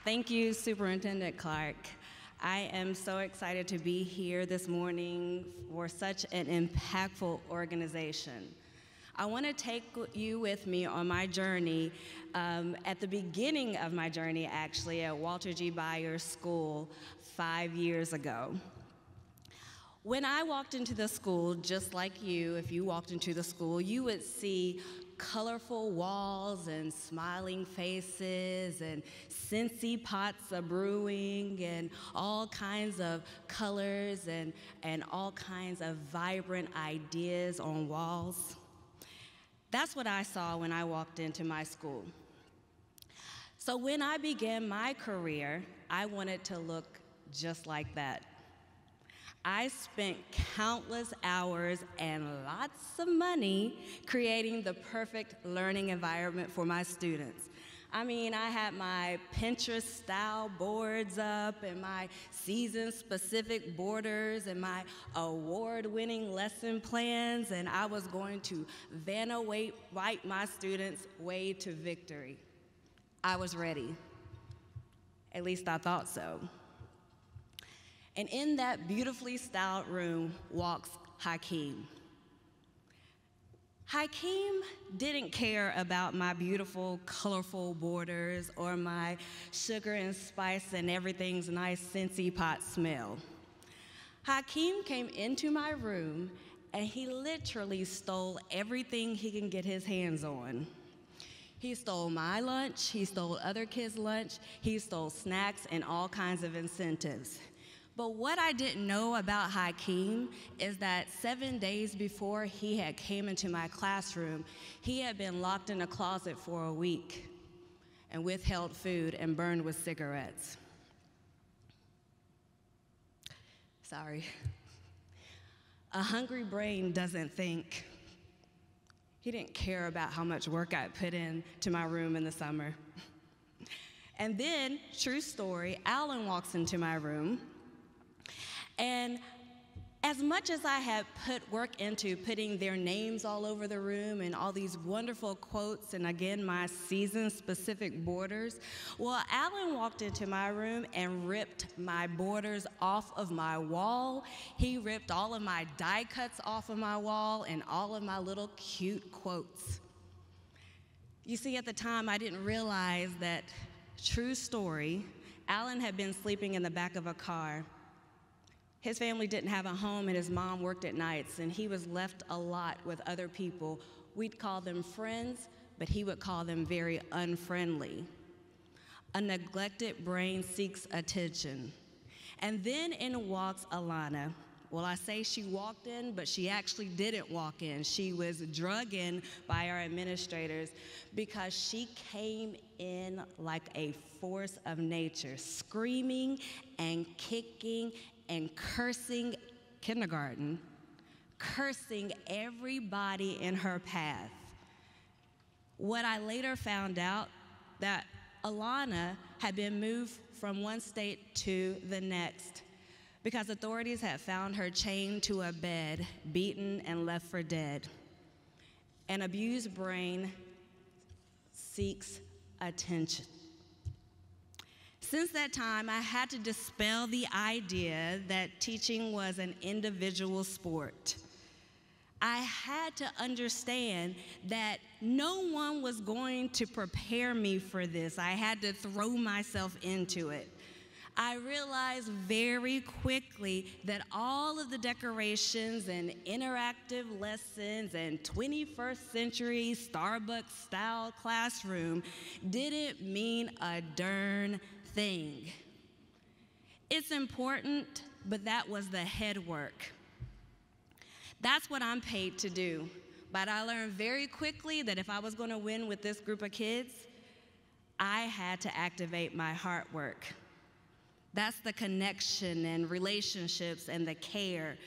Thank you, Superintendent Clark. I am so excited to be here this morning for such an impactful organization. I want to take you with me on my journey, at the beginning of my journey, actually, at Walter G. Byers School 5 years ago. When I walked into the school, just like you, if you walked into the school, you would see colorful walls and smiling faces and Scentsy pots of brewing and all kinds of colors and all kinds of vibrant ideas on walls. That's what I saw when I walked into my school. So when I began my career, I wanted to look just like that. I spent countless hours and lots of money creating the perfect learning environment for my students. I mean, I had my Pinterest-style boards up and my season-specific borders and my award-winning lesson plans, and I was going to Vanna White my students' way to victory. I was ready. At least I thought so. And in that beautifully styled room walks Hakeem. Hakeem didn't care about my beautiful, colorful borders or my sugar and spice and everything's nice Scentsy pot smell. Hakeem came into my room and he literally stole everything he can get his hands on. He stole my lunch, he stole other kids' lunch, he stole snacks and all kinds of incentives. But what I didn't know about Hakeem is that 7 days before he had came into my classroom, he had been locked in a closet for a week and withheld food and burned with cigarettes. Sorry. A hungry brain doesn't think. He didn't care about how much work I put into my room in the summer. And then, true story, Alan walks into my room. And as much as I had put work into putting their names all over the room and all these wonderful quotes and again my season-specific borders, well, Alan walked into my room and ripped my borders off of my wall. He ripped all of my die cuts off of my wall and all of my little cute quotes. You see, at the time, I didn't realize that, true story, Alan had been sleeping in the back of a car. His family didn't have a home and his mom worked at nights and he was left a lot with other people. We'd call them friends, but he would call them very unfriendly. A neglected brain seeks attention. And then in walks Alana. Well, I say she walked in, but she actually didn't walk in. She was drug in by our administrators because she came in like a force of nature, screaming and kicking and cursing kindergarten, cursing everybody in her path. What I later found out that Alana had been moved from one state to the next because authorities had found her chained to a bed, beaten and left for dead. An abused brain seeks attention. Since that time, I had to dispel the idea that teaching was an individual sport. I had to understand that no one was going to prepare me for this. I had to throw myself into it. I realized very quickly that all of the decorations and interactive lessons and 21st century Starbucks-style classroom didn't mean a darn thing. It's important, but that was the head work. That's what I'm paid to do. But I learned very quickly that if I was going to win with this group of kids, I had to activate my heart work. That's the connection and relationships and the care.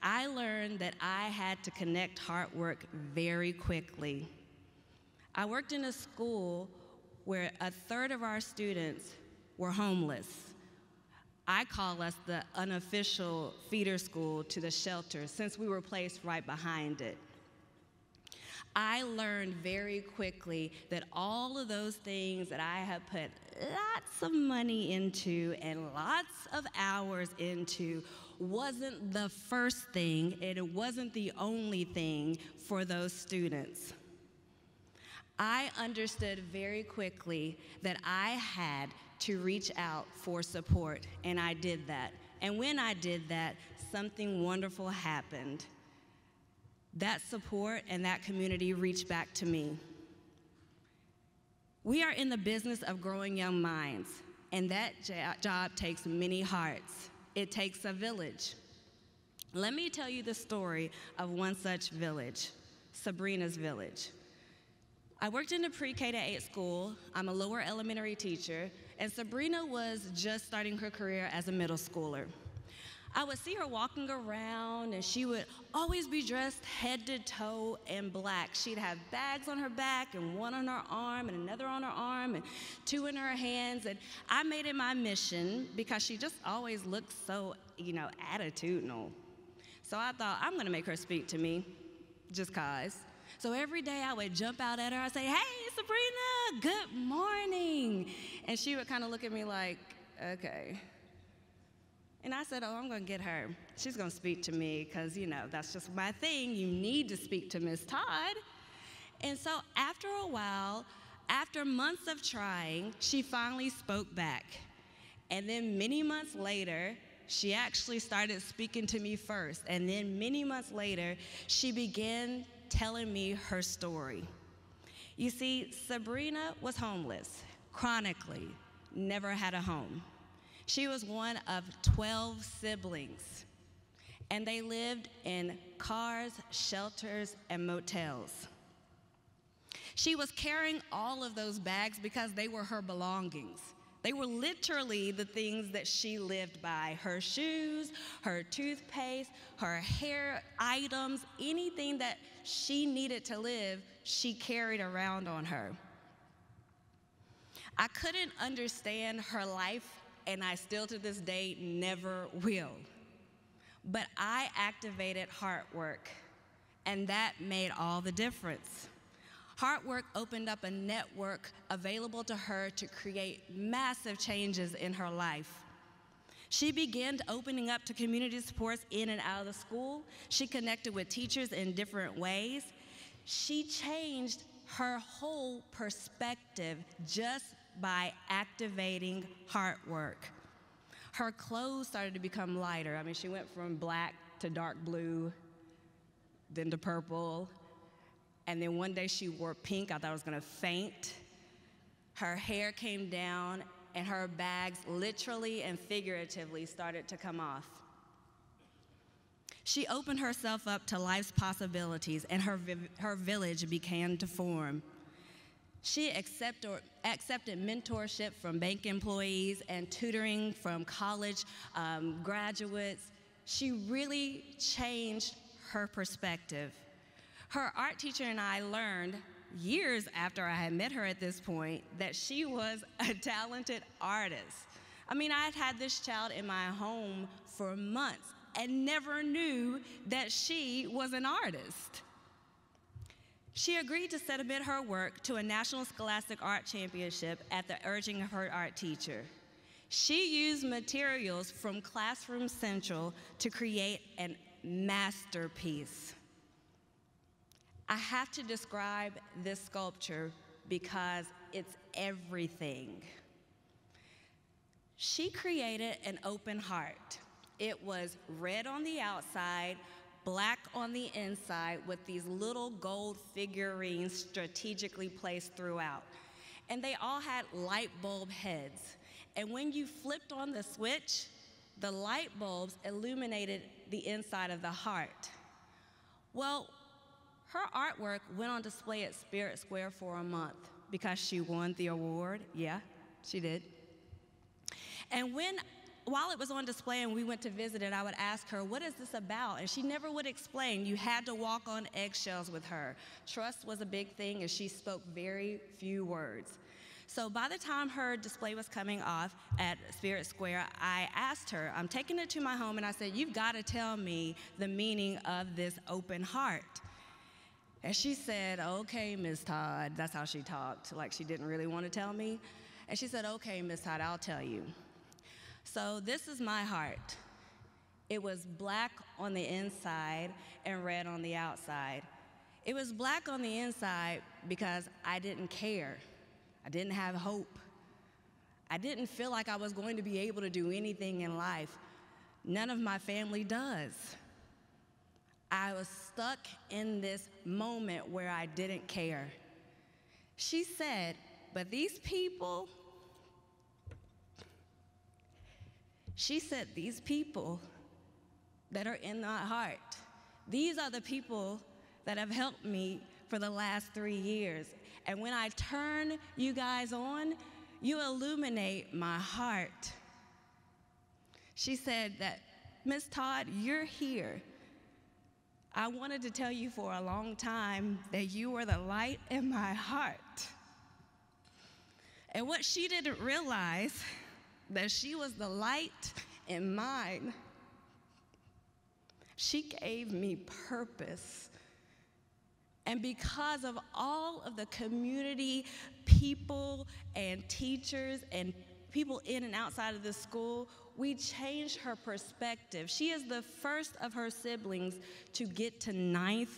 I learned that I had to connect heart work very quickly. I worked in a school where a third of our students were homeless. I call us the unofficial feeder school to the shelter since we were placed right behind it. I learned very quickly that all of those things that I had put lots of money into and lots of hours into wasn't the first thing, and it wasn't the only thing for those students. I understood very quickly that I had to reach out for support, and I did that. And when I did that, something wonderful happened. That support and that community reached back to me. We are in the business of growing young minds, and that job takes many hearts. It takes a village. Let me tell you the story of one such village, Sabrina's village. I worked in a pre-K to 8 school. I'm a lower elementary teacher, and Sabrina was just starting her career as a middle schooler. I would see her walking around, and she would always be dressed head to toe in black. She'd have bags on her back, and one on her arm, and another on her arm, and 2 in her hands. And I made it my mission, because she just always looked so, attitudinal. So I thought, I'm gonna make her speak to me, just cause. So every day I would jump out at her, I'd say, "Hey, Sabrina, good morning." And she would kind of look at me like, okay. And I said, "Oh, I'm gonna get her. She's gonna speak to me, because, that's just my thing. You need to speak to Miss Todd." And so after a while, after months of trying, she finally spoke back. And then many months later, she actually started speaking to me first. And then many months later, she began telling me her story. You see, Sabrina was homeless, chronically, never had a home. She was one of 12 siblings, and they lived in cars, shelters, and motels. She was carrying all of those bags because they were her belongings. They were literally the things that she lived by: her shoes, her toothpaste, her hair items, anything that she needed to live, she carried around on her. I couldn't understand her life, and I still to this day never will. But I activated Heart Work, and that made all the difference. Heart Work opened up a network available to her to create massive changes in her life. She began opening up to community supports in and out of the school. She connected with teachers in different ways. She changed her whole perspective just by activating Heart Work. Her clothes started to become lighter. She went from black to dark blue, then to purple. And then one day she wore pink. I thought I was gonna faint. Her hair came down, and her bags literally and figuratively started to come off. She opened herself up to life's possibilities, and her village began to form. She accepted mentorship from bank employees and tutoring from college graduates. She really changed her perspective. Her art teacher and I learned years after I had met her at this point that she was a talented artist. I'd had this child in my home for months and never knew that she was an artist. She agreed to submit her work to a National Scholastic Art Championship at the urging of her art teacher. She used materials from Classroom Central to create a masterpiece. I have to describe this sculpture because it's everything. She created an open heart. It was red on the outside, black on the inside, with these little gold figurines strategically placed throughout. And they all had light bulb heads. And when you flipped on the switch, the light bulbs illuminated the inside of the heart. Well, her artwork went on display at Spirit Square for a month because she won the award. Yeah, she did. And while it was on display and we went to visit it, I would ask her, "What is this about?" And she never would explain. You had to walk on eggshells with her. Trust was a big thing, and she spoke very few words. So by the time her display was coming off at Spirit Square, I asked her, I'm taking it to my home, and I said, "You've got to tell me the meaning of this open heart." And she said, okay, Miss Todd. That's how she talked, like she didn't really want to tell me. And she said, okay, Miss Todd, I'll tell you. So this is my heart. It was black on the inside and red on the outside. It was black on the inside because I didn't care. I didn't have hope. I didn't feel like I was going to be able to do anything in life. None of my family does. I was stuck in this moment where I didn't care. She said, but these people, she said, these people that are in my heart, these are the people that have helped me for the last 3 years. And when I turn you guys on, you illuminate my heart. She said that, Miss Todd, you're here. I wanted to tell you for a long time that you were the light in my heart. And what she didn't realize, that she was the light in mine. She gave me purpose. And because of all of the community people and teachers and people in and outside of the school, we changed her perspective. She is the first of her siblings to get to 9th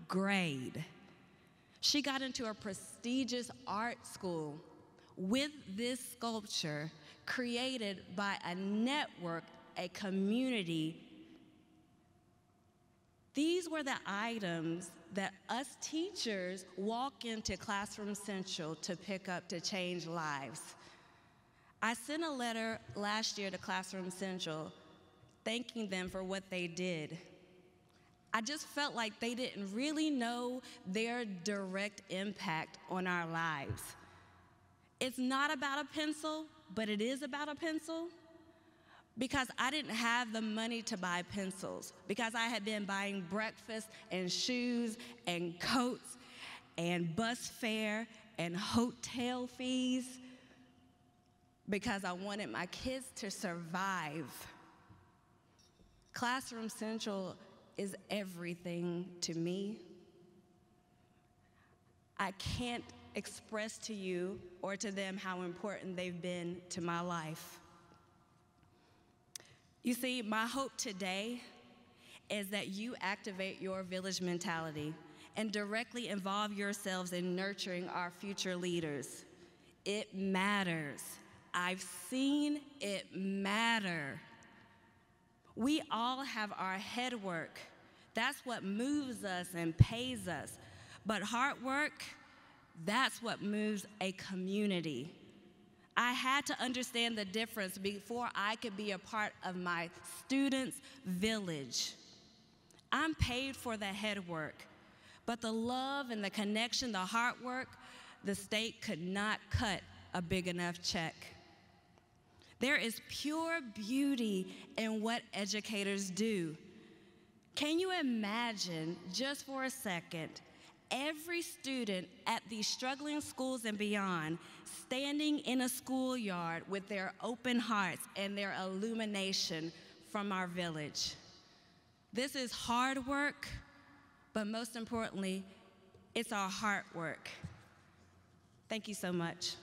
grade. She got into a prestigious art school with this sculpture created by a network, a community. These were the items that us teachers walk into Classroom Central to pick up to change lives. I sent a letter last year to Classroom Central thanking them for what they did. I just felt like they didn't really know their direct impact on our lives. It's not about a pencil, but it is about a pencil, because I didn't have the money to buy pencils, because I had been buying breakfast and shoes and coats and bus fare and hotel fees, because I wanted my kids to survive. Classroom Central is everything to me. I can't express to you or to them how important they've been to my life. You see, my hope today is that you activate your village mentality and directly involve yourselves in nurturing our future leaders. It matters. I've seen it matter. We all have our head work. That's what moves us and pays us. But hard work, that's what moves a community. I had to understand the difference before I could be a part of my students' village. I'm paid for the head work, but the love and the connection, the hard work, the state could not cut a big enough check. There is pure beauty in what educators do. Can you imagine, just for a second, every student at these struggling schools and beyond standing in a schoolyard with their open hearts and their illumination from our village? This is hard work, but most importantly, it's our heart work. Thank you so much.